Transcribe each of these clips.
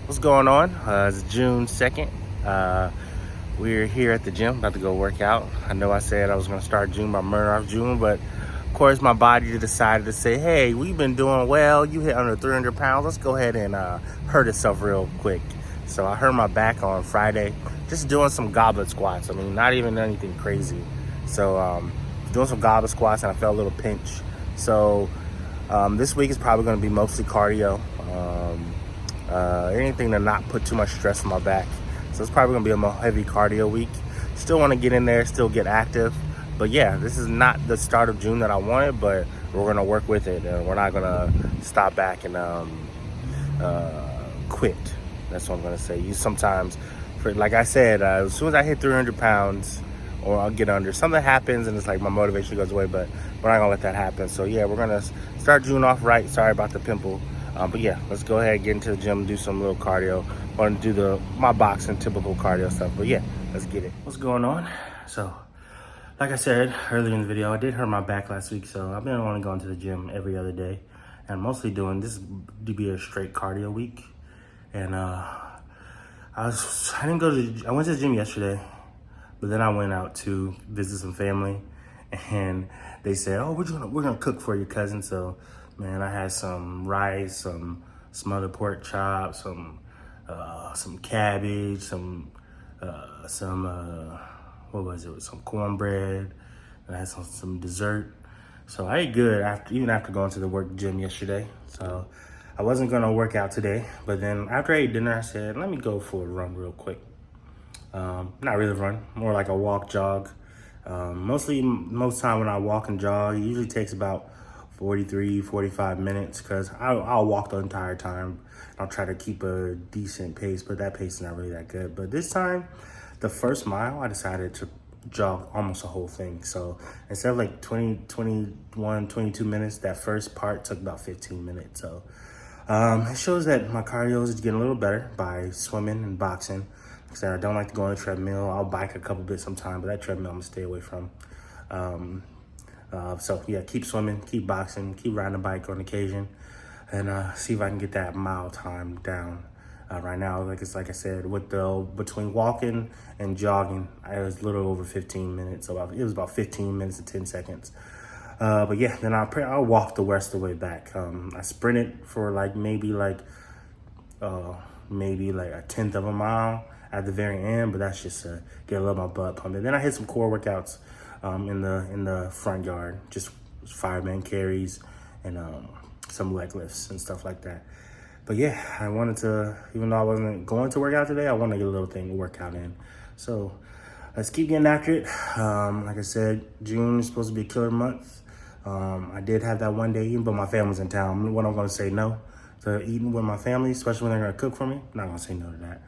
What's going on? It's June 2nd. We're here at the gym, about to go work out. I know I said I was going to start June by murder off June, but of course my body decided to say, hey, we've been doing well. You hit under 300 pounds. Let's go ahead and hurt itself real quick. So I hurt my back on Friday, just doing some goblet squats. I mean, not even anything crazy. So doing some goblet squats and I felt a little pinch. So this week is probably going to be mostly cardio. Anything to not put too much stress on my back. So it's probably gonna be a more heavy cardio week. Still wanna get in there, still get active. But yeah, this is not the start of June that I wanted, but we're gonna work with it. And we're not gonna stop back and quit. That's what I'm gonna say. Sometimes, like I said, as soon as I hit 300 pounds or I'll get under, something happens and it's like my motivation goes away, but we're not gonna let that happen. So yeah, we're gonna start June off right. Sorry about the pimple. But yeah, let's go ahead and get into the gym, do some little cardio. I want to do my boxing typical cardio stuff. But yeah, let's get it. What's going on? So, like I said earlier in the video, I did hurt my back last week, so I've been only going to the gym every other day, and mostly doing this to be a straight cardio week. And I went to the gym yesterday, but then I went out to visit some family, and they said, "Oh, we're gonna cook for your cousin." So, man, I had some rice, some smothered pork chops, some cabbage, some what was it? Some cornbread. And I had some dessert. So I ate good even after going to the gym yesterday. So I wasn't gonna work out today, but then after I ate dinner, I said, let me go for a run real quick. Not really a run, more like a walk, jog. Most time when I walk and jog, it usually takes about 45 minutes because I'll walk the entire time. I'll try to keep a decent pace, but that pace is not really that good. But this time, the first mile, I decided to jog almost the whole thing. So instead of like 22 minutes, that first part took about 15 minutes. So it shows that my cardio is getting a little better by swimming and boxing. Like I said, I don't like to go on a treadmill. I'll bike a couple bits sometime, but that treadmill I'm gonna stay away from. So yeah, keep swimming, keep boxing, keep riding a bike on occasion, and see if I can get that mile time down. Right now, like I said, between walking and jogging, I was a little over 15 minutes. So it was about 15 minutes and 10 seconds. But yeah, then I'll walk the rest of the way back. I sprinted for maybe a tenth of a mile at the very end, but that's just to get a little my butt pumping. Then I hit some core workouts in the front yard, just fireman carries and some leg lifts and stuff like that. But yeah, I wanted to, even though I wasn't going to work out today, I want to get a little thing to work out in. So let's keep getting after it. Like I said, June is supposed to be a killer month. I did have that one day eating, but my family's in town. When I'm going to say no to eating with my family, especially when they're going to cook for me, I'm not going to say no to that.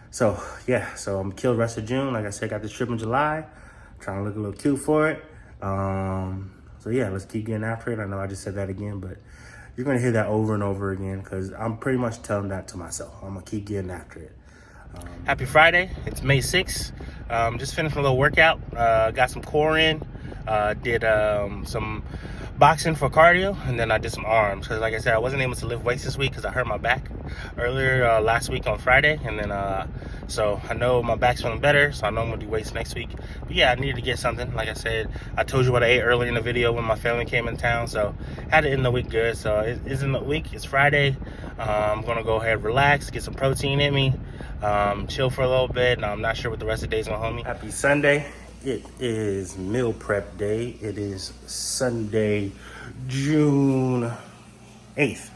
So yeah, so I'm killed rest of June. Like I said, got this trip in July. Trying to look a little cute for it. So yeah, let's keep getting after it. I know I just said that again, but you're gonna hear that over and over again because I'm pretty much telling that to myself. I'm gonna keep getting after it. Happy Friday, it's May 6th. Just finished a little workout, got some core in, did some boxing for cardio, and then I did some arms because like I said, I wasn't able to lift weights this week because I hurt my back earlier last week on Friday, and then so I know my back's feeling better, so I know I'm gonna do weights next week. But yeah, I needed to get something. Like I said, I told you what I ate earlier in the video when my family came in town, so had to end the week good. So it's in the week, it's Friday. I'm gonna go ahead, relax, get some protein in me, chill for a little bit, and I'm not sure what the rest of the day's gonna hold me. Happy Sunday. It is meal prep day. It is Sunday, June 8th.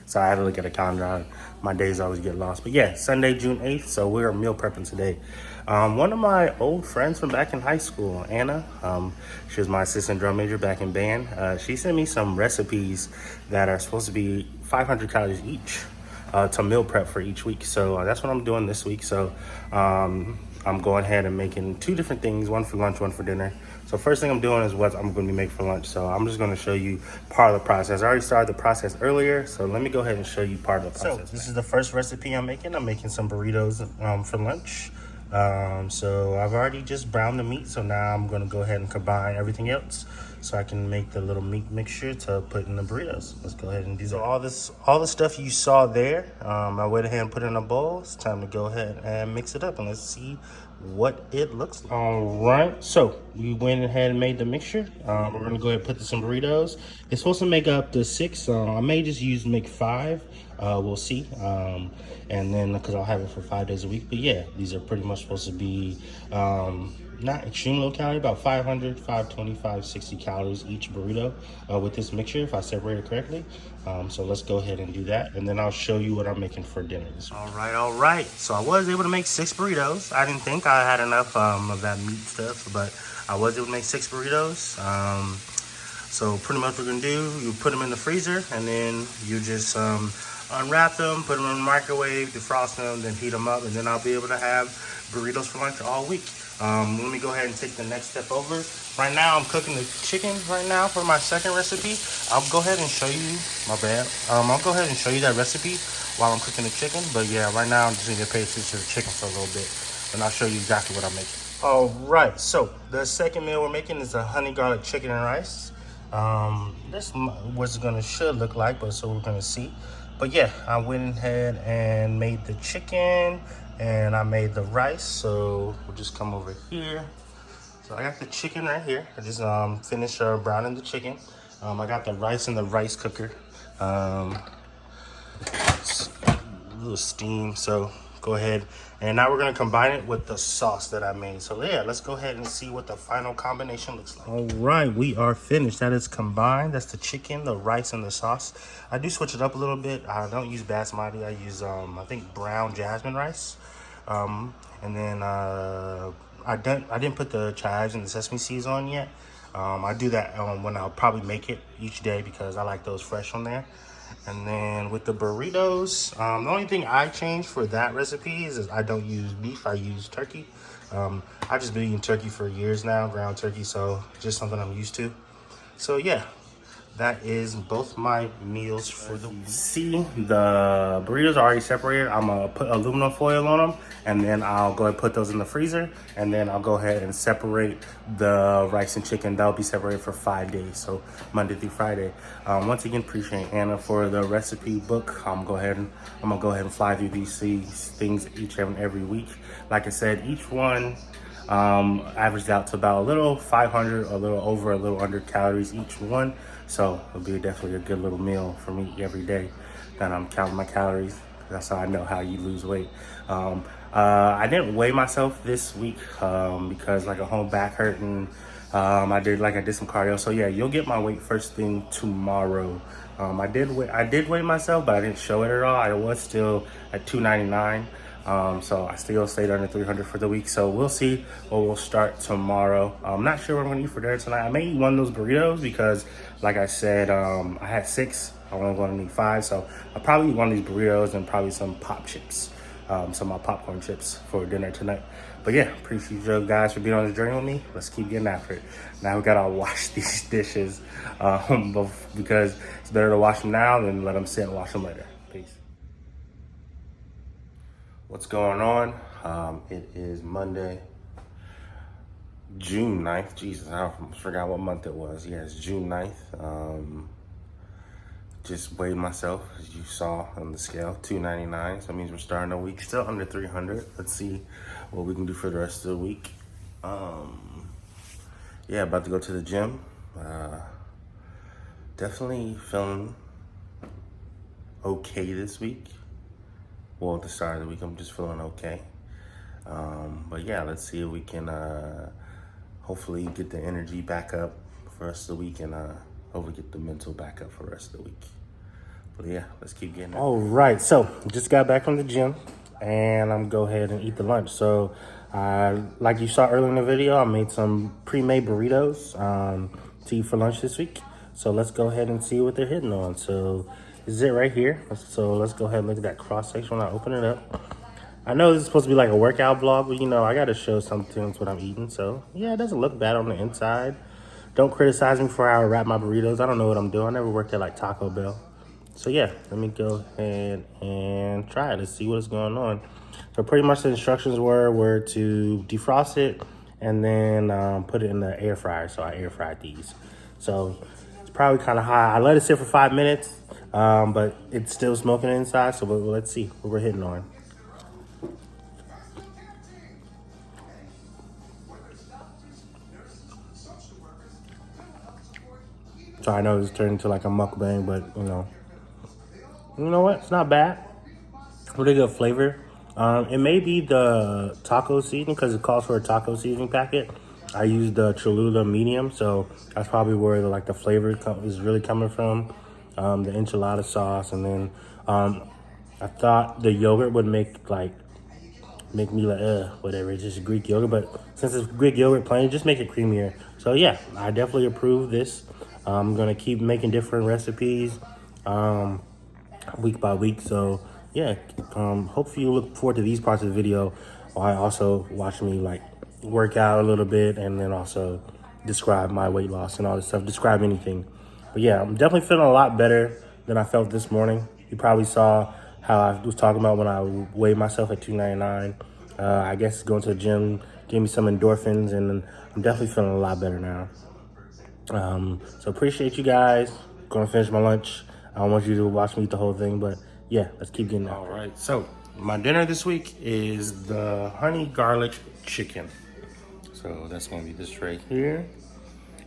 So I had to look at a calendar. My days always get lost. But yeah, Sunday, June 8th. So we're meal prepping today. One of my old friends from back in high school, Anna, she was my assistant drum major back in band. She sent me some recipes that are supposed to be 500 calories each to meal prep for each week. So that's what I'm doing this week. So I'm going ahead and making two different things, one for lunch, one for dinner. So first thing I'm doing is what I'm going to be making for lunch. So I'm just going to show you part of the process. I already started the process earlier, so let me go ahead and show you part of the process. So this is the first recipe I'm making. I'm making some burritos for lunch. So I've already just browned the meat, so now I'm going to go ahead and combine everything else. so I can make the little meat mixture to put in the burritos. Let's go ahead and do that. So all the stuff you saw there, I went ahead and put it in a bowl. It's time to go ahead and mix it up, and let's see what it looks like. All right, so we went ahead and made the mixture. We're gonna go ahead and put this in burritos. It's supposed to make up to 6. I may just make 5. We'll see. And then because I'll have it for 5 days a week. But yeah, these are pretty much supposed to be not extreme low calorie, about 500, 520, 560 calories each burrito with this mixture if I separate it correctly. So let's go ahead and do that, and then I'll show you what I'm making for dinner this week. All right. So I was able to make 6 burritos. I didn't think I had enough of that meat stuff, but I was able to make 6 burritos. So pretty much what we're gonna do, you put them in the freezer, and then you just unwrap them, put them in the microwave, defrost them, then heat them up, and then I'll be able to have burritos for lunch all week. Let me go ahead and take the next step over. Right now, I'm cooking the chicken right now for my second recipe. I'll go ahead and show you, my bad. I'll go ahead and show you that recipe while I'm cooking the chicken. But yeah, right now, I'm just gonna pay attention to the chicken for a little bit, and I'll show you exactly what I'm making. All right, so the second meal we're making is a honey garlic chicken and rice. This is what it's should look like, but so we're gonna see. But yeah, I went ahead and made the chicken, and I made the rice. So we'll just come over here. So I got the chicken right here. I just finished browning the chicken. I got the rice in the rice cooker. It's a little steam, so go ahead. And now we're gonna combine it with the sauce that I made. So yeah, let's go ahead and see what the final combination looks like. All right, we are finished. That is combined. That's the chicken, the rice, and the sauce. I do switch it up a little bit. I don't use basmati. I use, I think, brown jasmine rice. And then I didn't put the chives and the sesame seeds on yet. I do that when I'll probably make it each day because I like those fresh on there. And then with the burritos, the only thing I changed for that recipe is I don't use beef, I use turkey. I've just been eating turkey for years now, ground turkey, so just something I'm used to. So yeah, that is both my meals for the week. See, the burritos are already separated. I'm gonna put aluminum foil on them, and then I'll go ahead and put those in the freezer, and then I'll go ahead and separate the rice and chicken. That'll be separated for 5 days, so Monday through Friday. Once again, appreciate Anna for the recipe book. I'm gonna go ahead and fly through these things each and every week. Like I said, each one averaged out to about a little 500, a little over, a little under calories each one. So it'll be definitely a good little meal for me every day. Then I'm counting my calories. That's how I know how you lose weight. I didn't weigh myself this week because like a whole back hurting. I did some cardio. So yeah, you'll get my weight first thing tomorrow. I did weigh myself, but I didn't show it at all. I was still at 299. So I still stayed under 300 for the week. So we'll see what we'll start tomorrow. I'm not sure what I'm gonna eat for dinner tonight. I may eat one of those burritos because, like I said, I had 6. I'm only gonna need 5. So I'll probably eat one of these burritos and probably some pop chips, some of my popcorn chips for dinner tonight. But yeah, appreciate you guys for being on this journey with me. Let's keep getting after it. Now we gotta wash these dishes because it's better to wash them now than let them sit and wash them later. Peace. What's going on? It is Monday, June 9th. Jesus, I forgot what month it was. Yeah, it's June 9th. Just weighed myself, as you saw on the scale, 299. So that means we're starting the week still under 300. Let's see what we can do for the rest of the week. Yeah, about to go to the gym. Definitely feeling okay this week. Well, at the start of the week, I'm just feeling okay. But yeah, let's see if we can hopefully get the energy back up for the rest of the week and hopefully get the mental back up for the rest of the week. But yeah, let's keep getting it. All right, so just got back from the gym and I'm gonna go ahead and eat the lunch. So like you saw earlier in the video, I made some pre-made burritos to eat for lunch this week. So let's go ahead and see what they're hitting on. So this is it right here. So let's go ahead and look at that cross section when I open it up. I know this is supposed to be like a workout vlog, but you know, I gotta show sometimes what I'm eating. So yeah, it doesn't look bad on the inside. Don't criticize me for how I wrap my burritos. I don't know what I'm doing. I never worked at like Taco Bell. So yeah, let me go ahead and try it. Let's see what's going on. So pretty much the instructions were to defrost it and then put it in the air fryer. So I air fried these. So it's probably kind of high. I let it sit for 5 minutes, but it's still smoking inside. So let's see what we're hitting on. So I know it's turned into like a mukbang, but you know what? It's not bad. Really good flavor. It may be the taco seasoning because it calls for a taco seasoning packet. I used the Cholula medium, so that's probably where the flavor is really coming from. The enchilada sauce, and then I thought the yogurt would make me like whatever. It's just Greek yogurt, but since it's Greek yogurt plain, just make it creamier. So yeah, I definitely approve this. I'm gonna keep making different recipes week by week. So yeah, hopefully you look forward to these parts of the video while also watching me like work out a little bit and then also describe my weight loss and all this stuff, describe anything. But yeah, I'm definitely feeling a lot better than I felt this morning. You probably saw how I was talking about when I weighed myself at 299. I guess going to the gym gave me some endorphins, and I'm definitely feeling a lot better now. So appreciate you guys. Gonna finish my lunch. I don't want you to watch me eat the whole thing, but yeah, let's keep getting that. All right, so my dinner this week is the honey garlic chicken. So that's gonna be this right here.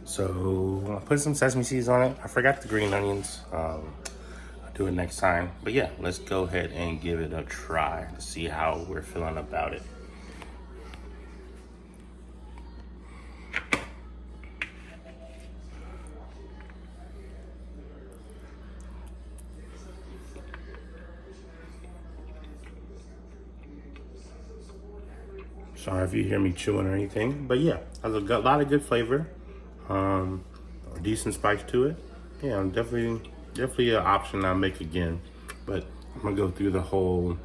So I'll put some sesame seeds on it. I forgot the green onions. I'll do it next time. But yeah, let's go ahead and give it a try to see how we're feeling about it. Sorry if you hear me chewing or anything, but yeah, has a lot of good flavor, a decent spice to it. Yeah, I'm definitely an option I'll make again, but I'm gonna go through the whole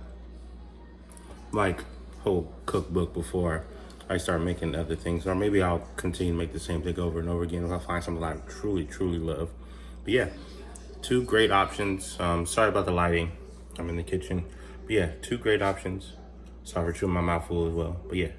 cookbook before I start making other things, or maybe I'll continue to make the same thing over and over again if I find something I truly love. But yeah, two great options. Sorry about the lighting. I'm in the kitchen, but yeah, two great options. Sorry for chewing my mouth full as well. But yeah,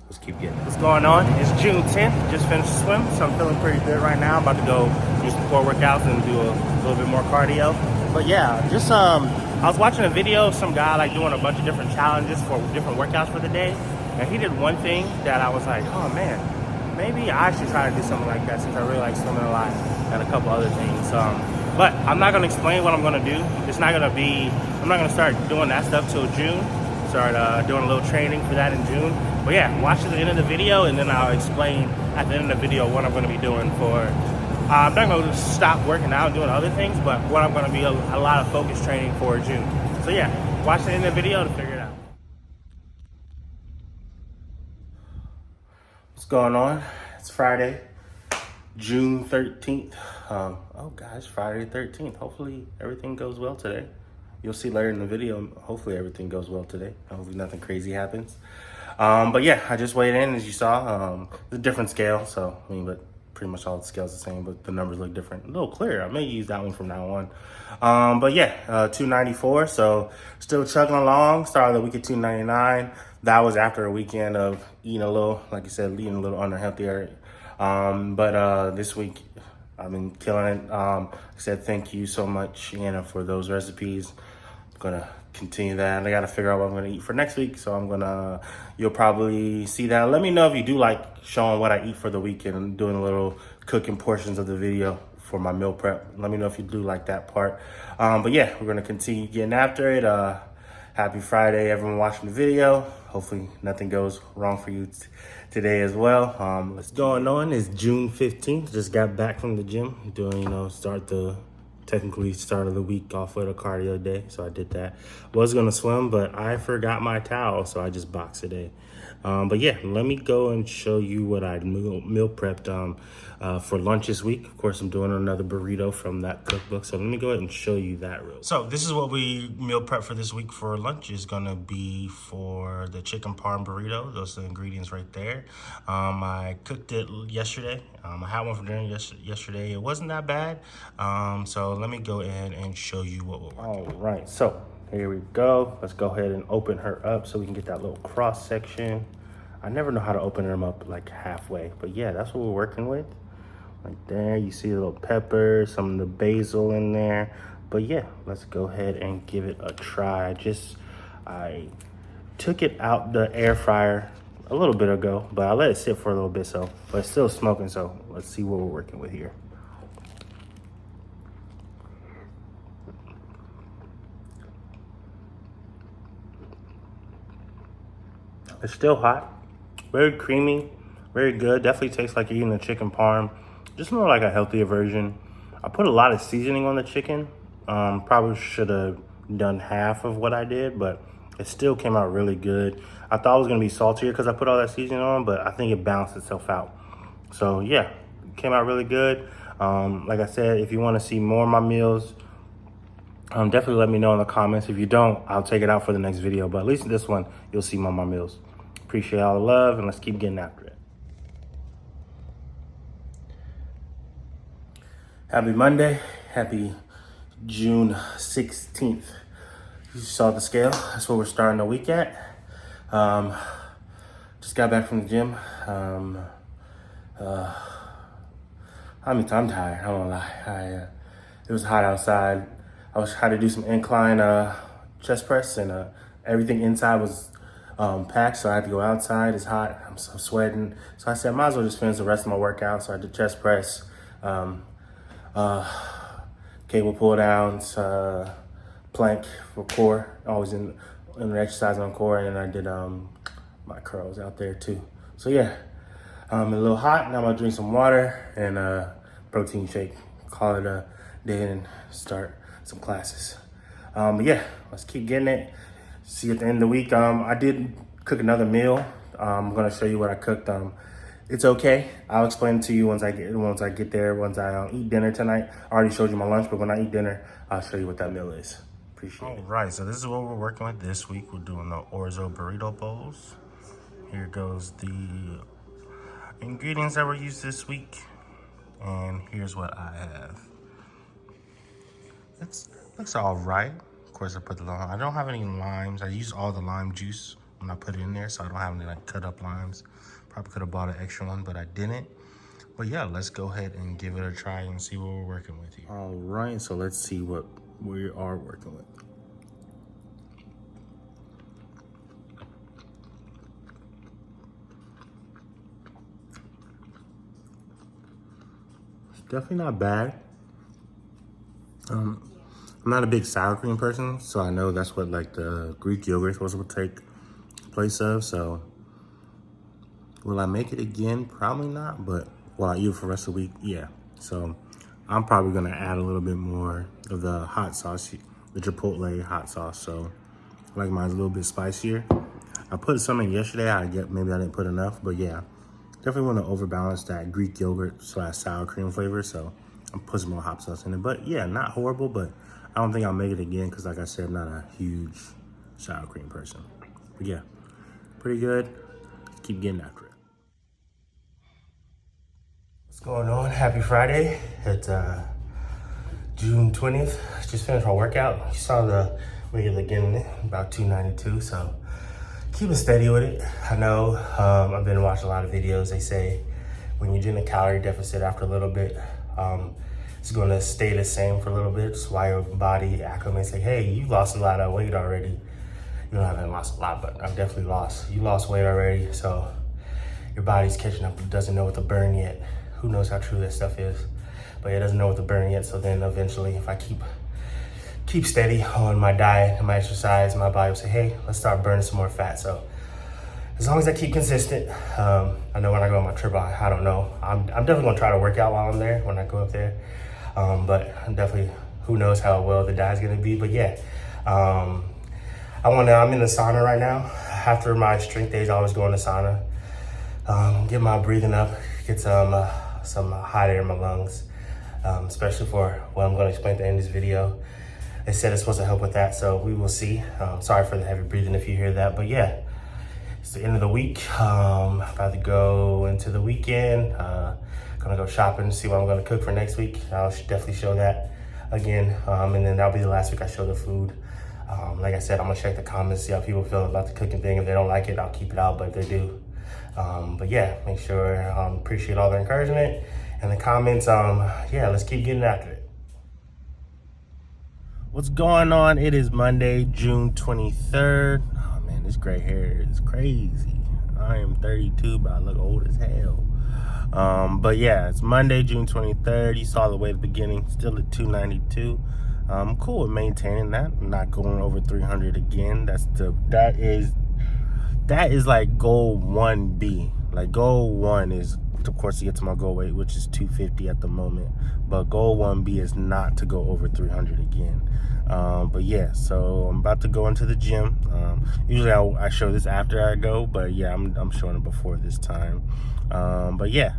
let's keep getting it. What's going on? It's June 10th. Just finished the swim, so I'm feeling pretty good right now. I'm about to go do some core workouts and do a little bit more cardio. But yeah, just I was watching a video of some guy like doing a bunch of different challenges for different workouts for the day. And he did one thing that I was like, oh man, maybe I should try to do something like that since I really like swimming a lot and a couple other things. But I'm not gonna explain what I'm gonna do. I'm not gonna start doing that stuff till June. Start doing a little training for that in June. But yeah, watch to the end of the video and then I'll explain at the end of the video what I'm gonna be doing for, I'm not gonna stop working out and doing other things, but what I'm gonna be a lot of focus training for June. So yeah, watch the end of the video to figure it out. What's going on? It's Friday, June 13th. Oh guys, Friday the 13th. Hopefully everything goes well today. You'll see later in the video, hopefully everything goes well today. Hopefully nothing crazy happens. But yeah, I just weighed in, as you saw. It's a different scale, so but pretty much all the scales the same, but the numbers look different. A little clearer. I may use that one from now on. But yeah, 294, so still chugging along. Started the week at 299. That was after a weekend of eating a little, like you said, eating a little unhealthier. But this week, I've been killing it. I said thank you so much, Anna, for those recipes. I'm gonna continue that. I gotta figure out what I'm gonna eat for next week. So you'll probably see that. Let me know if you do like showing what I eat for the weekend and doing a little cooking portions of the video for my meal prep. Let me know if you do like that part. But yeah, we're gonna continue getting after it. Happy Friday, everyone watching the video. Hopefully nothing goes wrong for you today as well. What's going on is June 15th. Just got back from the gym doing, start of the week off with a cardio day. So I did that. Was gonna swim, but I forgot my towel, so I just boxed today. But yeah, let me go and show you what I meal prepped for lunch this week. Of course, I'm doing another burrito from that cookbook. So let me go ahead and show you that real quick. So this is what we meal prep for this week for lunch. Is gonna be for the chicken parm burrito. Those are the ingredients right there. I cooked it yesterday. I had one for dinner yesterday. It wasn't that bad. So let me go ahead and show you what we're working with. All right, so here we go. Let's go ahead and open her up so we can get that little cross section. I never know how to open them up like halfway, but yeah, that's what we're working with. Right there, you see a little pepper, some of the basil in there. But yeah, let's go ahead and give it a try. I took it out the air fryer a little bit ago, but I let it sit for a little bit, but it's still smoking, so let's see what we're working with here. It's still hot, very creamy, very good. Definitely tastes like you're eating a chicken parm, just more like a healthier version. I put a lot of seasoning on the chicken. Probably should have done half of what I did, but it still came out really good. I thought it was gonna be saltier because I put all that seasoning on, but I think it balanced itself out. So yeah, it came out really good. Like I said, if you wanna see more of my meals, definitely let me know in the comments. If you don't, I'll take it out for the next video, but at least in this one, you'll see more of my meals. Appreciate all the love, and let's keep getting after it. Happy Monday, happy June 16th. You saw the scale, that's what we're starting the week at. Just got back from the gym. I'm tired, I don't lie. It was hot outside. I was trying to do some incline chest press, and everything inside was packed, so I had to go outside. It's hot, I'm sweating. So I said, I might as well just finish the rest of my workout. So I did chest press, cable pull downs, plank for core, always in the exercise on core, and then I did my curls out there too. So yeah, I'm a little hot. Now I'm gonna drink some water and protein shake. Call it a day and start some classes. But yeah, let's keep getting it. See you at the end of the week. I did cook another meal. I'm gonna show you what I cooked. It's okay. I'll explain it to you once I get there. Once I eat dinner tonight. I already showed you my lunch, but when I eat dinner, I'll show you what that meal is. Appreciate it. All right, so this is what we're working with this week. We're doing the orzo burrito bowls. Here goes the ingredients that were used this week, and here's what I have. It looks all right. Of course, I put the lime. I don't have any limes. I used all the lime juice when I put it in there, so I don't have any like cut up limes. Probably could have bought an extra one, but I didn't. But yeah, let's go ahead and give it a try and see what we're working with here. All right, so let's see what we are working with. It's definitely not bad. I'm not a big sour cream person, so I know that's what like the Greek yogurt is supposed to take place of. So will I make it again? Probably not, but will I eat it for the rest of the week? Yeah. So I'm probably gonna add a little bit more of the hot sauce, the Chipotle hot sauce. So I like mine's a little bit spicier. I put some in yesterday. Maybe I didn't put enough, but yeah, definitely want to overbalance that Greek yogurt / sour cream flavor. So I'm putting some more hot sauce in it. But yeah, not horrible, but I don't think I'll make it again because like I said, I'm not a huge sour cream person. But yeah, pretty good. Keep getting after it. What's going on? Happy Friday. It's June 20th. Just finished my workout. You saw the weight again, about 292. So keeping steady with it. I know I've been watching a lot of videos. They say when you're doing a calorie deficit after a little bit, it's going to stay the same for a little bit. That's why your body acclimates like, hey, you lost a lot of weight already. You know, I haven't lost a lot, but I've definitely lost. You lost weight already, so your body's catching up. It doesn't know what to burn yet. Who knows how true that stuff is? But it doesn't know what to burn yet. So then eventually, if I keep steady on my diet and my exercise, my body will say, hey, let's start burning some more fat. So as long as I keep consistent, I know when I go on my trip, I don't know. I'm definitely gonna try to work out while I'm there, when I go up there. But I'm definitely, who knows how well the diet's gonna be. But yeah, I'm in the sauna right now. After my strength days, I always go in the sauna. Get my breathing up, get some hot air in my lungs, especially for what I'm gonna explain at the end of this video. They said it's supposed to help with that, so we will see. Sorry for the heavy breathing if you hear that, but yeah. It's the end of the week. About to go into the weekend. Gonna go shopping, see what I'm gonna cook for next week. I'll definitely show that again. And then that'll be the last week I show the food. Like I said, I'm gonna check the comments, see how people feel about the cooking thing. If they don't like it, I'll keep it out, but if they do. But yeah, make sure, appreciate all the encouragement. in the comments. Yeah, let's keep getting after it. What's going on? It is Monday, June 23rd. Oh man, this gray hair is crazy. I am 32, but I look old as hell. But yeah, it's Monday, June 23rd. You saw the way at the beginning, still at 292. I'm cool with maintaining that. I'm not going over 300 again. That is like goal 1B. Like goal 1 is, of course, to get to my goal weight, which is 250 at the moment. But goal 1B is not to go over 300 again. But yeah, so I'm about to go into the gym. Usually I show this after I go, but yeah, I'm showing it before this time. But yeah,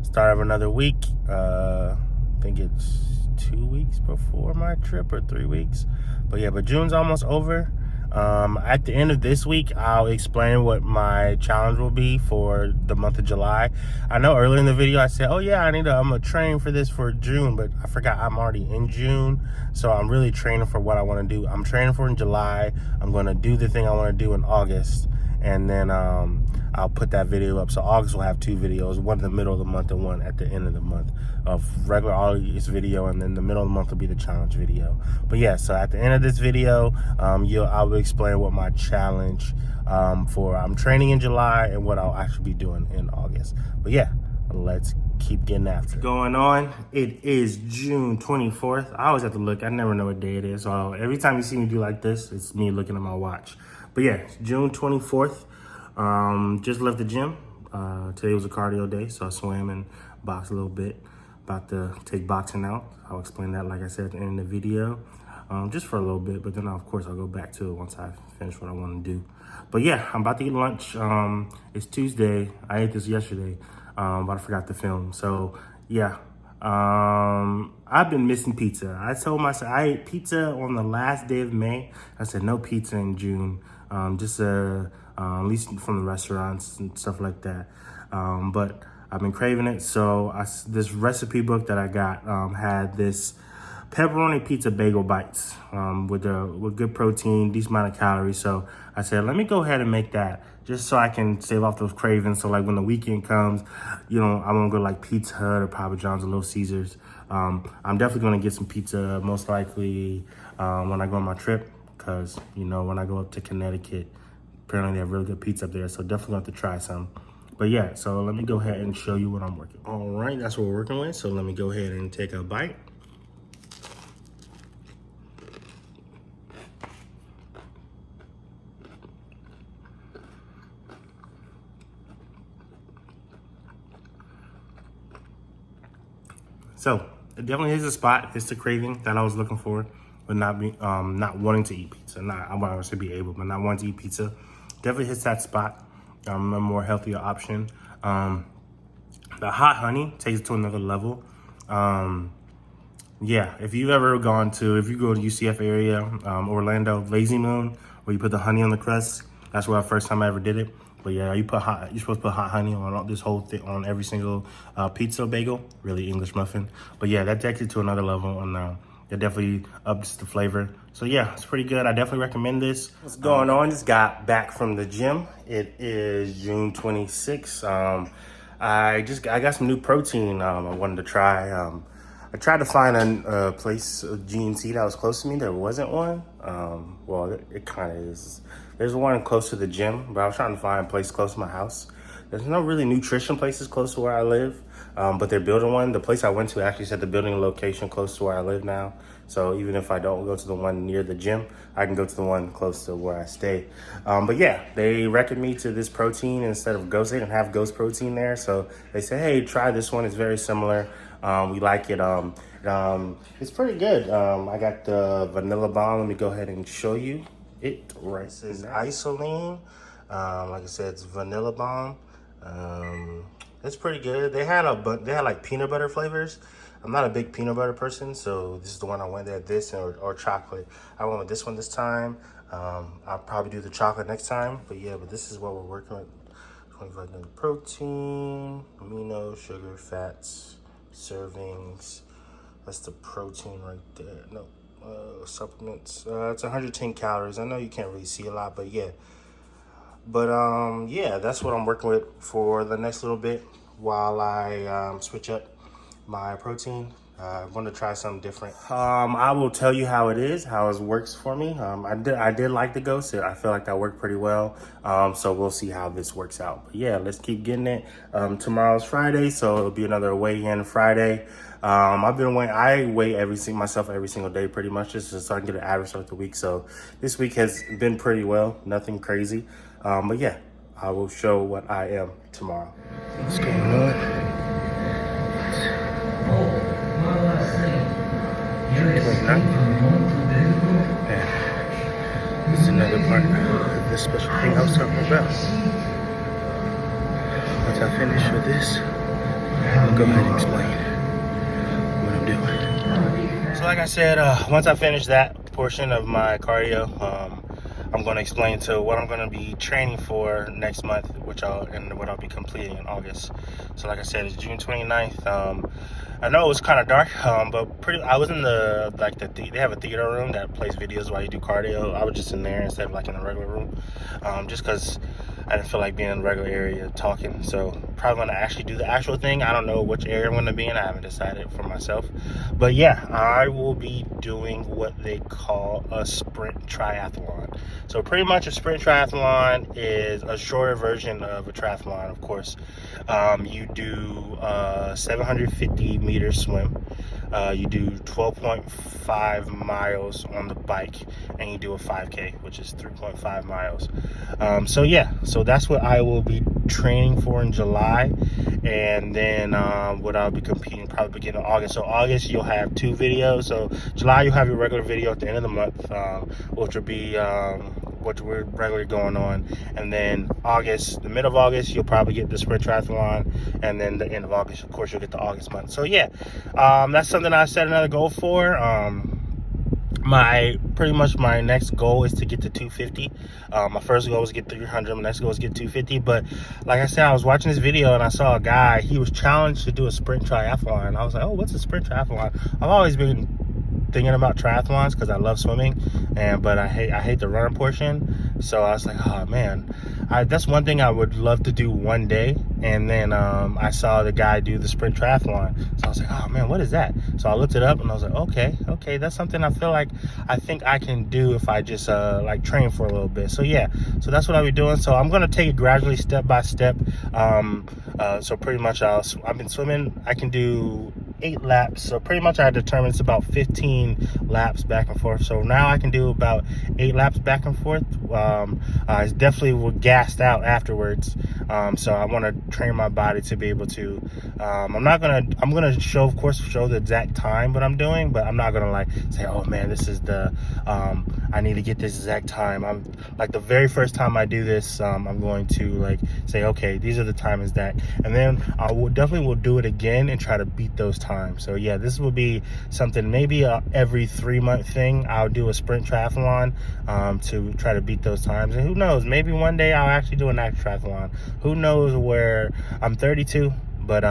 start of another week. I think it's 2 weeks before my trip, or 3 weeks. But yeah, but June's almost over. At the end of this week, I'll explain what my challenge will be for the month of July. I know earlier in the video I said, oh yeah, I'm gonna train for this for June, but I forgot I'm already in June. So I'm really training for what I want to do. I'm training for in July. I'm going to do the thing I want to do in August. And then I'll put that video up. So August will have 2 videos, one in the middle of the month and one at the end of the month, of regular August video, and then the middle of the month will be the challenge video. But yeah, so at the end of this video, I will explain what my challenge I'm training in July and what I'll actually be doing in August. But yeah, let's keep getting after it. What's going on? It is June 24th. I always have to look. I never know what day it is. So every time you see me do like this, it's me looking at my watch. But yeah, it's June 24th. Just left the gym. Today was a cardio day, so I swam and boxed a little bit. About to take boxing out. I'll explain that, like I said, at the end of the video. Just for a little bit, but then of course I'll go back to it once I finish what I want to do. But yeah, I'm about to eat lunch. It's Tuesday. I ate this yesterday, but I forgot to film. So yeah, I've been missing pizza. I told myself I ate pizza on the last day of May. I said no pizza in June, just at least from the restaurants and stuff like that. But I've been craving it. So this recipe book that I got had this pepperoni pizza bagel bites with good protein, decent amount of calories. So I said, let me go ahead and make that just so I can save off those cravings. So like when the weekend comes, I won't go like Pizza Hut or Papa John's or Little Caesars. I'm definitely gonna get some pizza most likely when I go on my trip, because when I go up to Connecticut, apparently they have really good pizza up there. So definitely have to try some. But yeah, so let me go ahead and show you what I'm working. All right, that's what we're working with. So let me go ahead and take a bite. So it definitely hits the spot. It's the craving that I was looking for, but not wanting to eat pizza. I want to be able, but not wanting to eat pizza. Definitely hits that spot. A more healthier option. The hot honey takes it to another level. Yeah, if you go to UCF area, Orlando, Lazy Moon, where you put the honey on the crust, that's where the first time I ever did it. But yeah, you're supposed to put hot honey on this whole thing, on every single pizza bagel, really English muffin. But yeah, that takes it to another level, and it definitely ups the flavor. So yeah, it's pretty good. I definitely recommend this. What's going on? Just got back from the gym. It is June 26th. I got some new protein I wanted to try. I tried to find a place, a GNC that was close to me. There wasn't one. Well, it kind of is. There's one close to the gym, but I was trying to find a place close to my house. There's no really nutrition places close to where I live, but they're building one. The place I went to actually said the building location close to where I live now. So even if I don't go to the one near the gym, I can go to the one close to where I stay. But yeah, they recommended me to this protein instead of Ghost. They didn't have Ghost protein there. So they said, hey, try this one. It's very similar. We like it. It's pretty good. I got the Vanilla Bomb. Let me go ahead and show you it. Right, this is Isoline. Like I said, it's Vanilla Bomb. It's pretty good. They had like peanut butter flavors. I'm not a big peanut butter person, so this is the one I went there. This or chocolate. I went with this one this time. I'll probably do the chocolate next time. But yeah, this is what we're working with. 25 grams protein, amino, sugar, fats, servings. That's the protein right there. No, supplements. It's 110 calories. I know you can't really see a lot, but yeah. But yeah, that's what I'm working with for the next little bit. while I switch up my protein. I want to try something different. I will tell you how it is, how it works for me. I did like the Ghost. I feel like that worked pretty well. So we'll see how this works out. But yeah, let's keep getting it. Tomorrow's Friday, so it'll be another weigh-in Friday. I've been weighing. I weigh myself every single day, pretty much, just so I can get an average throughout the week. So this week has been pretty well, nothing crazy. But yeah, I will show what I am tomorrow. What's going on? And this is another part of this special thing I was talking about. Once I finish with this, I'll go ahead and explain what I'm doing. So like I said, once I finish that portion of my cardio, I'm going to explain to what I'm going to be training for next month, what I'll be completing in August. So like I said, it's June 29th. I know it was kind of dark, but I was in they have a theater room that plays videos while you do cardio. I was just in there instead of like in a regular room, just because I didn't feel like being in a regular area talking. So probably going to actually do the actual thing. I don't know which area I'm going to be in. I haven't decided for myself. But yeah, I will be doing what they call a sprint triathlon. So pretty much a sprint triathlon is a shorter version of a triathlon, of course. You do 750 meter swim. You do 12.5 miles on the bike, and you do a 5K, which is 3.5 miles. So yeah, so that's what I will be training for in July, and then what I'll be competing probably beginning of August. So August you'll have 2 videos. So July you'll have your regular video at the end of the month, which will be what we're regularly going on, and then August, the mid of August, you'll probably get the sprint triathlon, and then the end of August, of course, you'll get the August month. So yeah, that's something I set another goal for. My next goal is to get to 250. My first goal was to get 300. My next goal is to get 250. But like I said, I was watching this video and I saw a guy. He was challenged to do a sprint triathlon. I was like, oh, what's a sprint triathlon? I've always been thinking about triathlons because I love swimming, but I hate the running portion. So I was like, oh man, that's one thing I would love to do one day. And then I saw the guy do the sprint triathlon, so I was like, oh man, what is that? So I looked it up and I was like, okay, that's something I think I can do if I just like train for a little bit. So yeah, so that's what I'll be doing. So I'm gonna take it gradually, step by step. So pretty much I've been swimming. I can do 8 laps, so pretty much I determined it's about 15 laps back and forth. So now I can do about 8 laps back and forth. I definitely gassed out afterwards, so I want to train my body to be able to. I'm gonna show the exact time what I'm doing, but I'm not gonna like say, oh man, this is the I need to get this exact time. I'm like, the very first time I do this, I'm going to like say, okay, these are the times that, and then I will definitely do it again and try to beat those times. So yeah, this will be something maybe every 3-month thing. I'll do a sprint triathlon to try to beat those times, and who knows, maybe one day I'll actually do an actual triathlon. Who knows, where I'm 32, but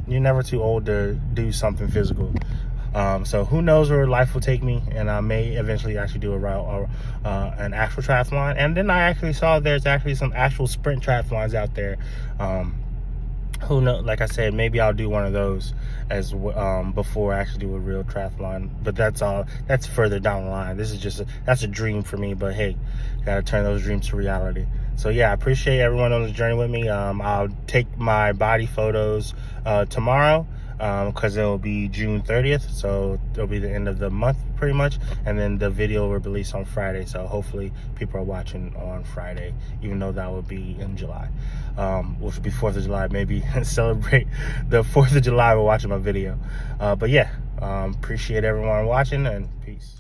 you're never too old to do something physical. So who knows where life will take me, and I may eventually actually do an actual triathlon. And then I actually saw there's actually some actual sprint triathlons out there. Who knows? Like I said, maybe I'll do one of those as before I actually do a real triathlon. But that's further down the line. This is that's a dream for me. But hey, gotta turn those dreams to reality. So yeah, I appreciate everyone on this journey with me. I'll take my body photos tomorrow, because it'll be June 30th, so it'll be the end of the month pretty much, and then the video will release on Friday. So hopefully people are watching on Friday, even though that will be in July, which will be 4th of July. Maybe celebrate the 4th of July while watching my video. But yeah, appreciate everyone watching, and peace.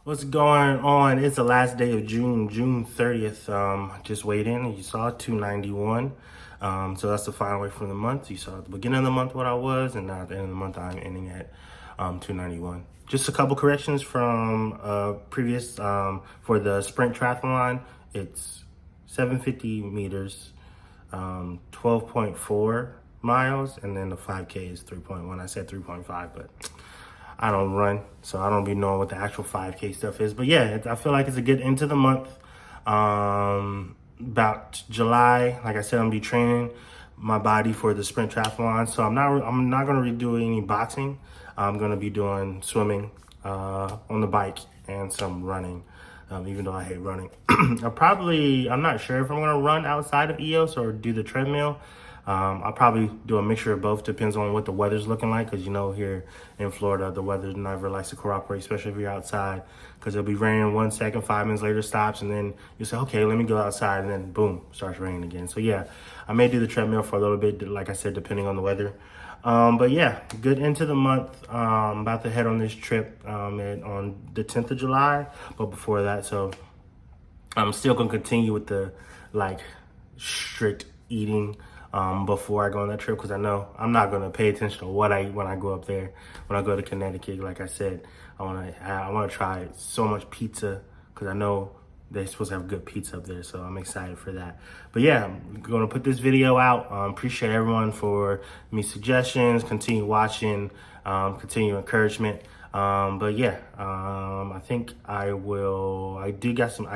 What's going on? It's the last day of June 30th. Just weighed in. You saw 291. So that's the final weight from the month. You saw at the beginning of the month what I was, and now at the end of the month I'm ending at 291. Just a couple corrections from previous for the sprint triathlon. It's 750 meters, 12.4 miles, and then the 5K is 3.1. I said 3.5, but I don't run, so I don't be knowing what the actual 5K stuff is. But yeah, I feel like it's a good end to the month. About July, like I said, I'm gonna be training my body for the sprint triathlon. So I'm not gonna be doing any boxing. I'm gonna be doing swimming on the bike and some running. Even though I hate running. I'm not sure if I'm gonna run outside of EOS or do the treadmill. I'll probably do a mixture of both, depends on what the weather's looking like, because you know here in Florida, the weather never likes to cooperate, especially if you're outside, because it'll be raining 1 second, 5 minutes later stops, and then you say, okay, let me go outside, and then boom, starts raining again. So yeah, I may do the treadmill for a little bit, like I said, depending on the weather. But yeah, good into the month. About to head on this trip on the 10th of July, but before that, so I'm still gonna continue with the strict eating before I go on that trip, because I know I'm not gonna pay attention to what I eat when I go up there. When I go to Connecticut, like I said, I wanna try so much pizza, because I know they're supposed to have good pizza up there, so I'm excited for that. But yeah, I'm gonna put this video out. Appreciate everyone for me suggestions, continue watching, continue encouragement. But yeah, I think I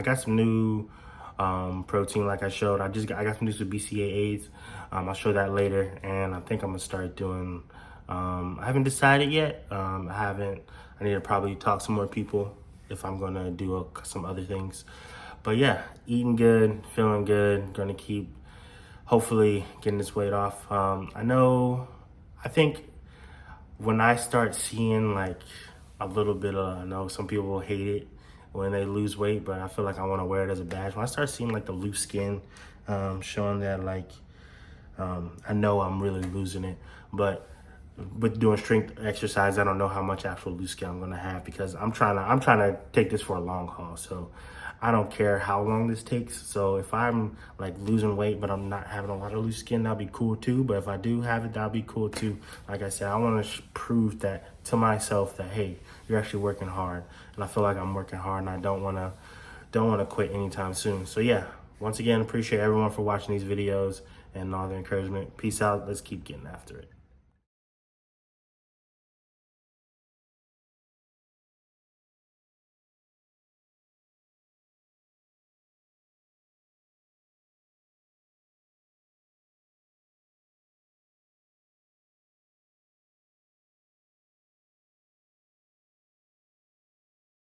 got some new protein, like I showed. I got some new BCAAs. I'll show that later, and I think I'm gonna start doing. I haven't decided yet. I need to probably talk to some more people if I'm gonna do some other things. But yeah, eating good, feeling good. Gonna keep hopefully getting this weight off. I think when I start seeing like a little bit of, I know some people will hate it when they lose weight, but I feel like I want to wear it as a badge. When I start seeing like the loose skin, showing that I know I'm really losing it, but with doing strength exercise, I don't know how much actual loose skin I'm gonna have, because I'm trying to take this for a long haul. So I don't care how long this takes. So if I'm like losing weight, but I'm not having a lot of loose skin, that'll be cool too. But if I do have it, that'll be cool too. Like I said, I want to prove that to myself that, hey, you're actually working hard. And I feel like I'm working hard, and I don't want to quit anytime soon. So yeah, once again, appreciate everyone for watching these videos and all the encouragement. Peace out. Let's keep getting after it.